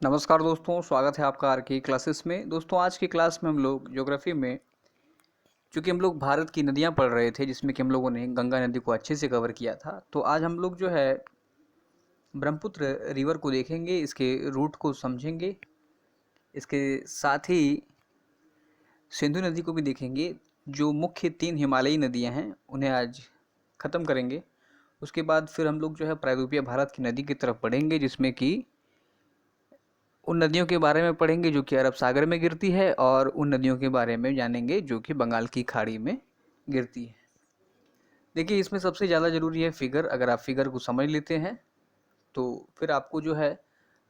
नमस्कार दोस्तों, स्वागत है आपका आर के क्लासेस में। दोस्तों, आज की क्लास में हम लोग ज्योग्राफी में, चूंकि हम लोग भारत की नदियां पढ़ रहे थे जिसमें कि हम लोगों ने गंगा नदी को अच्छे से कवर किया था, तो आज हम लोग जो है ब्रह्मपुत्र रिवर को देखेंगे, इसके रूट को समझेंगे। इसके साथ ही सिंधु नदी को भी देखेंगे। जो मुख्य तीन हिमालयी नदियां हैं उन्हें आज ख़त्म करेंगे। उसके बाद फिर हम लोग जो है प्रायद्वीपीय भारत की नदी की तरफ बढ़ेंगे, जिसमें कि उन नदियों के बारे में पढ़ेंगे जो कि अरब सागर में गिरती है, और उन नदियों के बारे में जानेंगे जो कि बंगाल की खाड़ी में गिरती है। देखिए, इसमें सबसे ज़्यादा ज़रूरी है फिगर। अगर आप फिगर को समझ लेते हैं तो फिर आपको जो है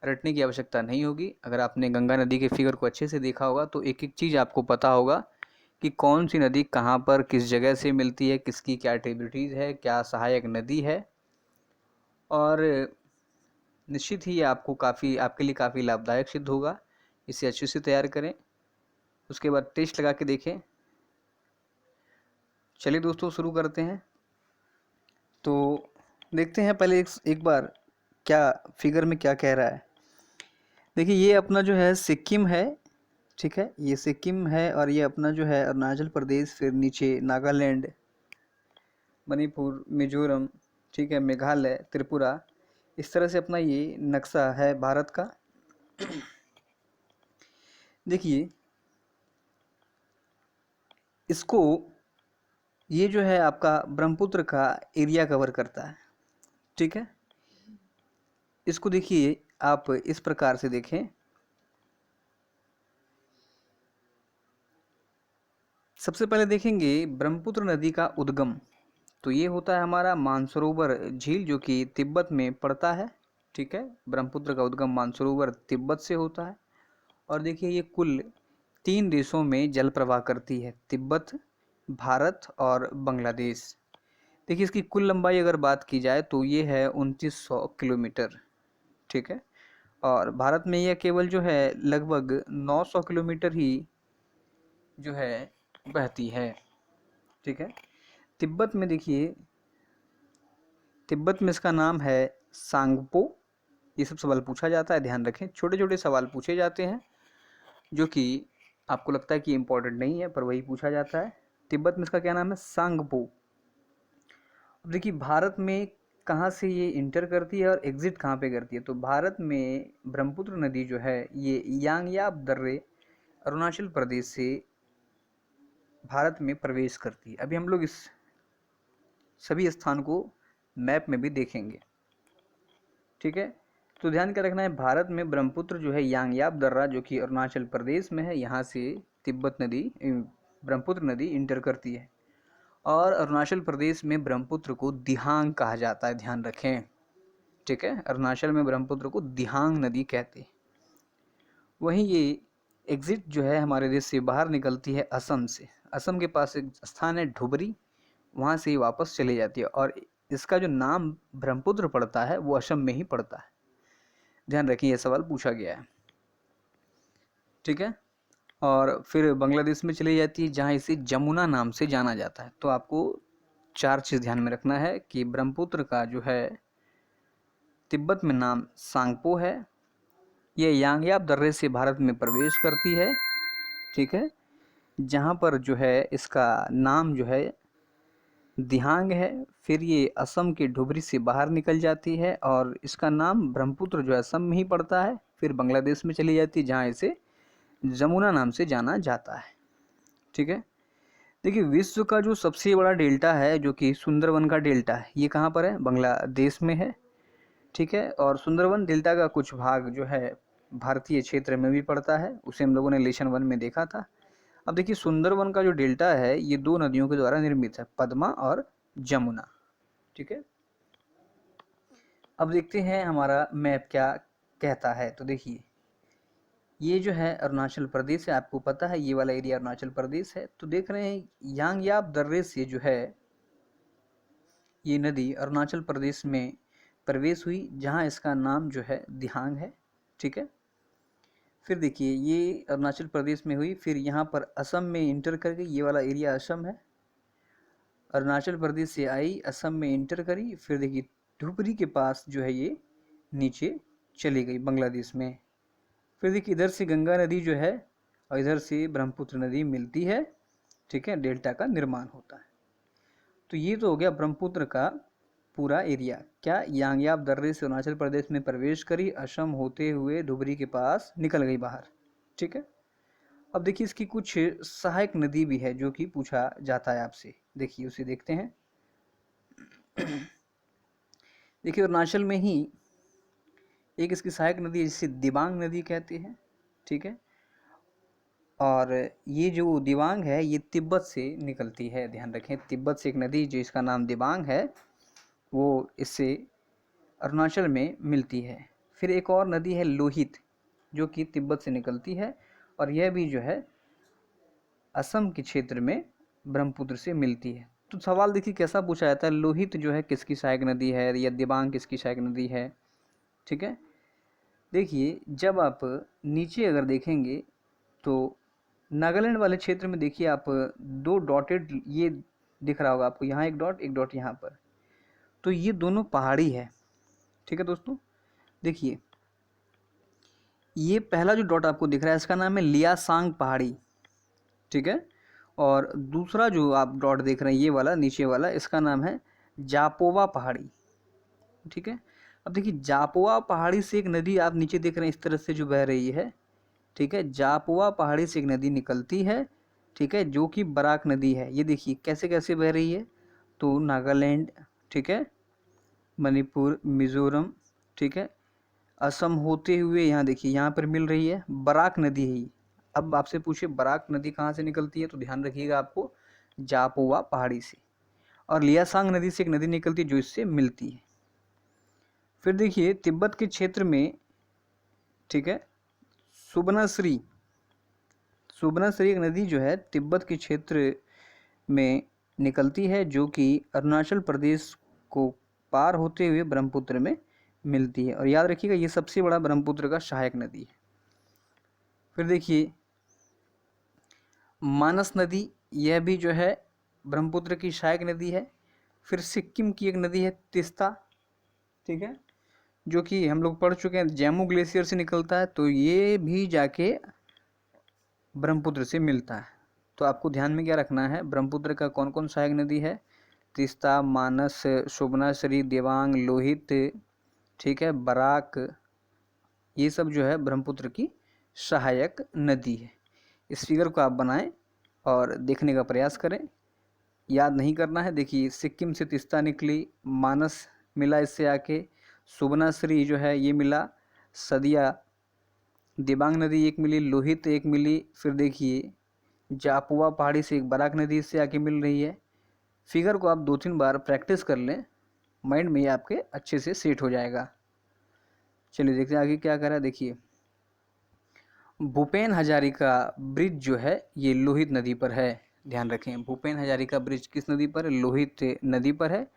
रटने की आवश्यकता नहीं होगी। अगर आपने गंगा नदी के फिगर को अच्छे से देखा होगा तो एक एक चीज़ आपको पता होगा कि कौन सी नदी कहाँ पर किस जगह से मिलती है, किसकी क्या ट्रिब्यूटरीज है, क्या सहायक नदी है। और निश्चित ही ये आपके लिए काफ़ी लाभदायक सिद्ध होगा। इसे अच्छे से तैयार करें, उसके बाद टेस्ट लगा के देखें। चलिए दोस्तों, शुरू करते हैं। तो देखते हैं पहले एक बार क्या फिगर में क्या कह रहा है। देखिए, ये अपना जो है सिक्किम है, ठीक है। ये सिक्किम है और ये अपना जो है अरुणाचल प्रदेश, फिर नीचे नागालैंड, मणिपुर, मिजोरम, ठीक है, मेघालय, त्रिपुरा। इस तरह से अपना ये नक्शा है भारत का। देखिए, इसको ये जो है आपका ब्रह्मपुत्र का एरिया कवर करता है, ठीक है। इसको देखिए, आप इस प्रकार से देखें। सबसे पहले देखेंगे ब्रह्मपुत्र नदी का उद्गम। तो ये होता है हमारा मानसरोवर झील, जो कि तिब्बत में पड़ता है, ठीक है। ब्रह्मपुत्र का उद्गम मानसरोवर तिब्बत से होता है। और देखिए, ये कुल 3 देशों में जल प्रवाह करती है, तिब्बत, भारत और बांग्लादेश। देखिए, इसकी कुल लंबाई अगर बात की जाए तो ये है 2900 किलोमीटर, ठीक है। और भारत में यह केवल जो है लगभग 900 किलोमीटर ही जो है बहती है, ठीक है। तिब्बत में देखिए, तिब्बत में इसका नाम है सांगपो। ये सब सवाल पूछा जाता है, ध्यान रखें, छोटे छोटे सवाल पूछे जाते हैं जो कि आपको लगता है कि इम्पोर्टेंट नहीं है, पर वही पूछा जाता है। तिब्बत में इसका क्या नाम है? सांगपो। अब देखिए, भारत में कहाँ से ये इंटर करती है और एग्जिट कहाँ पे करती है। तो भारत में ब्रह्मपुत्र नदी जो है ये यांगयाप दर्रे, अरुणाचल प्रदेश से भारत में प्रवेश करती है। अभी हम लोग इस सभी स्थान को मैप में भी देखेंगे, ठीक है। तो ध्यान क्या रखना है, भारत में ब्रह्मपुत्र जो है यांगयाप दर्रा, जो कि अरुणाचल प्रदेश में है, यहाँ से तिब्बत नदी ब्रह्मपुत्र नदी इंटर करती है। और अरुणाचल प्रदेश में ब्रह्मपुत्र को दिहांग कहा जाता है, ध्यान रखें, ठीक है। अरुणाचल में ब्रह्मपुत्र को दिहांग नदी कहते हैं। वहीं ये एग्जिट जो है हमारे देश से बाहर निकलती है असम से। असम के पास एक स्थान है ढुबरी, वहाँ से ये वापस चली जाती है। और इसका जो नाम ब्रह्मपुत्र पड़ता है वो असम में ही पड़ता है, ध्यान रखिए, यह सवाल पूछा गया है, ठीक है। और फिर बांग्लादेश में चली जाती है, जहाँ इसे जमुना नाम से जाना जाता है। तो आपको 4 चीज़ ध्यान में रखना है कि ब्रह्मपुत्र का जो है तिब्बत में नाम सांगपो है, यह यांगयाप दर्रे से भारत में प्रवेश करती है, ठीक है, जहाँ पर जो है इसका नाम जो है दिहांग है। फिर ये असम के ढुबरी से बाहर निकल जाती है और इसका नाम ब्रह्मपुत्र जो है असम में ही पड़ता है। फिर बांग्लादेश में चली जाती है, जहाँ इसे जमुना नाम से जाना जाता है, ठीक है। देखिए, विश्व का जो सबसे बड़ा डेल्टा है, जो कि सुंदरवन का डेल्टा है, ये कहाँ पर है? बांग्लादेश में है, ठीक है। और सुंदरवन डेल्टा का कुछ भाग जो है भारतीय क्षेत्र में भी पड़ता है, उसे हम लोगों ने लेसन 1 में देखा था। अब देखिए, सुंदरवन का जो डेल्टा है ये 2 नदियों के द्वारा निर्मित है, पद्मा और जमुना, ठीक है। अब देखते हैं हमारा मैप क्या कहता है। तो देखिए, ये जो है अरुणाचल प्रदेश है, आपको पता है ये वाला एरिया अरुणाचल प्रदेश है। तो देख रहे हैं यांगयाप दर्रे से जो है ये नदी अरुणाचल प्रदेश में प्रवेश हुई, जहाँ इसका नाम जो है दिहांग है, ठीक है। फिर देखिए, ये अरुणाचल प्रदेश में हुई, फिर यहाँ पर असम में इंटर कर गई, ये वाला एरिया असम है। अरुणाचल प्रदेश से आई, असम में इंटर करी, फिर देखिए धुबरी के पास जो है ये नीचे चली गई बांग्लादेश में, फिर देखिए इधर से गंगा नदी जो है और इधर से ब्रह्मपुत्र नदी मिलती है, ठीक है, डेल्टा का निर्माण होता है। तो ये तो हो गया ब्रह्मपुत्र का पूरा एरिया। क्या यांग्याब दर्रे से अरुणाचल प्रदेश में प्रवेश करी, असम होते हुए धुबरी के पास निकल गई बाहर, ठीक है। अब देखिए इसकी कुछ सहायक नदी भी है जो कि पूछा जाता है आपसे, देखिए उसे देखते हैं। देखिए अरुणाचल में ही एक इसकी सहायक नदी है जिसे दिबांग नदी कहते हैं, ठीक है। और ये जो दिबांग है ये तिब्बत से निकलती है, ध्यान रखें, तिब्बत से एक नदी जिसका नाम दिबांग है वो इससे अरुणाचल में मिलती है। फिर एक और नदी है लोहित जो कि तिब्बत से निकलती है और यह भी जो है असम के क्षेत्र में ब्रह्मपुत्र से मिलती है। तो सवाल देखिए कैसा पूछा जाता है, लोहित जो है किसकी सहायक नदी है या दिबांग किसकी सहायक नदी है, ठीक है। देखिए जब आप नीचे अगर देखेंगे तो नागालैंड वाले क्षेत्र में देखिए आप दो डॉटेड ये दिख रहा होगा आपको, यहाँ एक डॉट यहाँ पर, तो ये दोनों पहाड़ी है, ठीक है दोस्तों। देखिए ये पहला जो डॉट आपको दिख रहा है इसका नाम है लियासांग पहाड़ी, ठीक है। और दूसरा जो आप डॉट देख रहे हैं ये वाला नीचे वाला इसका नाम है जापोवा पहाड़ी, ठीक है। अब देखिए जापोवा पहाड़ी से एक नदी आप नीचे देख रहे हैं इस तरह से जो बह रही है, ठीक है। जापोवा पहाड़ी से एक नदी निकलती है, ठीक है, जो कि बराक नदी है। ये देखिए कैसे कैसे बह रही है, तो नागालैंड, ठीक है, मणिपुर, मिजोरम, ठीक है, असम होते हुए यहाँ देखिए यहाँ पर मिल रही है, बराक नदी है। अब आपसे पूछे बराक नदी कहाँ से निकलती है, तो ध्यान रखिएगा आपको जापोवा पहाड़ी से। और लियासांग नदी से एक नदी निकलती है जो इससे मिलती है। फिर देखिए तिब्बत के क्षेत्र में, ठीक है, सुबनश्री एक नदी जो है तिब्बत के क्षेत्र में निकलती है जो कि अरुणाचल प्रदेश को पार होते हुए ब्रह्मपुत्र में मिलती है। और याद रखिएगा ये सबसे बड़ा ब्रह्मपुत्र का सहायक नदी है। फिर देखिए मानस नदी, यह भी जो है ब्रह्मपुत्र की सहायक नदी है। फिर सिक्किम की एक नदी है तिस्ता, ठीक है, जो कि हम लोग पढ़ चुके हैं जैमू ग्लेशियर से निकलता है, तो ये भी जाके ब्रह्मपुत्र से मिलता है। तो आपको ध्यान में क्या रखना है, ब्रह्मपुत्र का कौन कौन सहायक नदी है, तिस्ता, मानस, सुबनश्री, देवांग, लोहित, ठीक है, बराक, ये सब जो है ब्रह्मपुत्र की सहायक नदी है। इस फिगर को आप बनाएं और देखने का प्रयास करें, याद नहीं करना है। देखिए सिक्किम से तिस्ता निकली, मानस मिला इससे आके, सुबनश्री जो है ये मिला, सदिया, दिबांग नदी एक मिली, लोहित एक मिली, फिर देखिए जापुआ पहाड़ी से एक बराक नदी इससे आके मिल रही है। फिगर को आप 2-3 बार प्रैक्टिस कर लें, माइंड में ये आपके अच्छे से सेट हो जाएगा। चलिए देखते हैं आगे क्या करा। देखिए भूपेन हजारिका ब्रिज जो है ये लोहित नदी पर है, ध्यान रखें, भूपेन हजारिका ब्रिज किस नदी पर है, लोहित नदी पर है,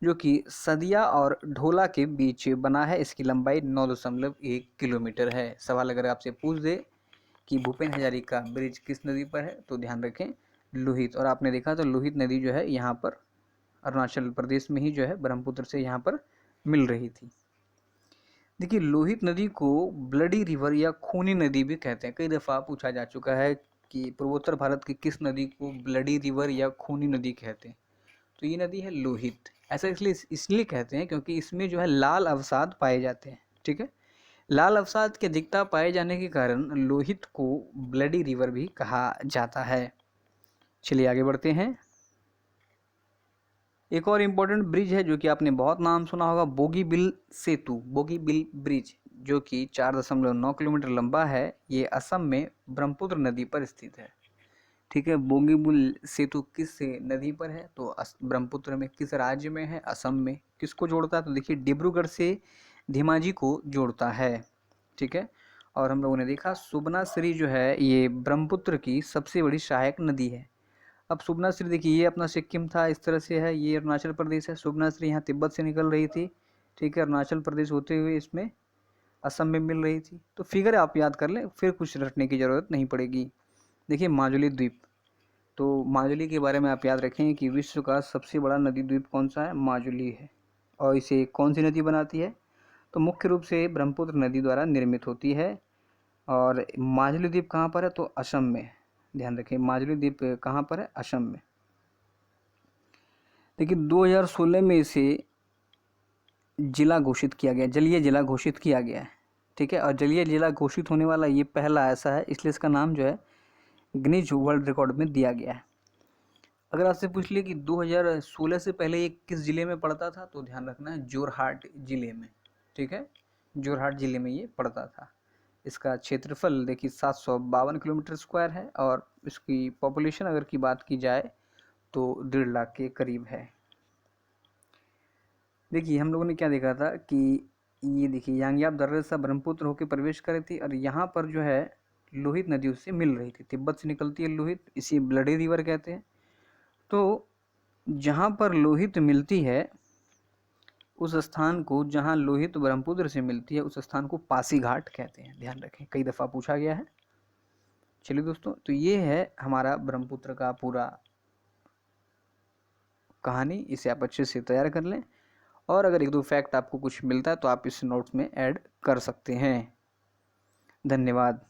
जो कि सदिया और ढोला के बीच बना है। इसकी लंबाई 9.1 किलोमीटर है। सवाल अगर आपसे पूछ दे कि भूपेन हजारिका ब्रिज किस नदी पर है, तो ध्यान रखें लोहित। और आपने देखा तो लोहित नदी जो है यहाँ पर अरुणाचल प्रदेश में ही जो है ब्रह्मपुत्र से यहाँ पर मिल रही थी। देखिए लोहित नदी को ब्लडी रिवर या खूनी नदी भी कहते हैं। कई दफ़ा पूछा जा चुका है कि पूर्वोत्तर भारत की किस नदी को ब्लडी रिवर या खूनी नदी कहते हैं, तो ये नदी है लोहित। ऐसा इसलिए कहते हैं क्योंकि इसमें जो है लाल अवसाद पाए जाते हैं, ठीक है। लाल अवसाद की अधिकता पाए जाने के कारण लोहित को ब्लडी रिवर भी कहा जाता है। चलिए आगे बढ़ते हैं। एक और इम्पोर्टेंट ब्रिज है जो कि आपने बहुत नाम सुना होगा, बोगीबिल सेतु, बोगीबिल ब्रिज, जो कि 4.9 किलोमीटर लंबा है। ये असम में ब्रह्मपुत्र नदी पर स्थित है, ठीक है। बोगीबिल सेतु किस नदी पर है, तो ब्रह्मपुत्र में। किस राज्य में है, असम में। किसको जोड़ता है, तो देखिए डिब्रूगढ़ से धेमाजी को जोड़ता है, ठीक है। और हम लोगों ने देखा सुबनश्री जो है ये ब्रह्मपुत्र की सबसे बड़ी सहायक नदी है। अब सुबनश्री देखिए ये अपना सिक्किम था, इस तरह से है, ये अरुणाचल प्रदेश है। सुबनश्री यहाँ तिब्बत से निकल रही थी, ठीक है, अरुणाचल प्रदेश होते हुए इसमें असम में मिल रही थी। तो फिगर आप याद कर लें, फिर कुछ रटने की ज़रूरत नहीं पड़ेगी। देखिए माजुली द्वीप, तो माजुली के बारे में आप याद रखें कि विश्व का सबसे बड़ा नदी द्वीप कौन सा है, माजुली है। और इसे कौन सी नदी बनाती है, तो मुख्य रूप से ब्रह्मपुत्र नदी द्वारा निर्मित होती है। और माजुली द्वीप कहाँ पर है? तो असम में। ध्यान रखें, माजुली द्वीप कहाँ पर है? असम में। देखिए 2016 में इसे जिला घोषित किया गया, जलीय जिला घोषित किया गया है, ठीक है। और जलीय जिला घोषित होने वाला ये पहला ऐसा है, इसलिए इसका नाम जो है गिनीज वर्ल्ड रिकॉर्ड में दिया गया है। अगर आपसे पूछ लिया कि 2016 से पहले ये किस जिले में पड़ता था, तो ध्यान रखना है जोरहाट जिले में, ठीक है, जोरहाट जिले में ये पड़ता था। इसका क्षेत्रफल देखिए 752 किलोमीटर स्क्वायर है और इसकी पॉपुलेशन अगर की बात की जाए तो 1.5 लाख के करीब है। देखिए हम लोगों ने क्या देखा था कि ये देखिए यांग्याप दर्रे से ब्रह्मपुत्र होकर प्रवेश कर रही थी और यहाँ पर जो है लोहित नदी उससे मिल रही थी, तिब्बत से निकलती है लोहित, इसी ब्लडी रिवर कहते हैं। तो जहाँ पर लोहित मिलती है उस स्थान को, जहाँ लोहित ब्रह्मपुत्र से मिलती है उस स्थान को पासी घाट कहते हैं, ध्यान रखें, कई दफ़ा पूछा गया है। चलिए दोस्तों, तो ये है हमारा ब्रह्मपुत्र का पूरा कहानी, इसे आप अच्छे से तैयार कर लें और अगर 1-2 फैक्ट आपको कुछ मिलता है तो आप इस नोट्स में ऐड कर सकते हैं। धन्यवाद।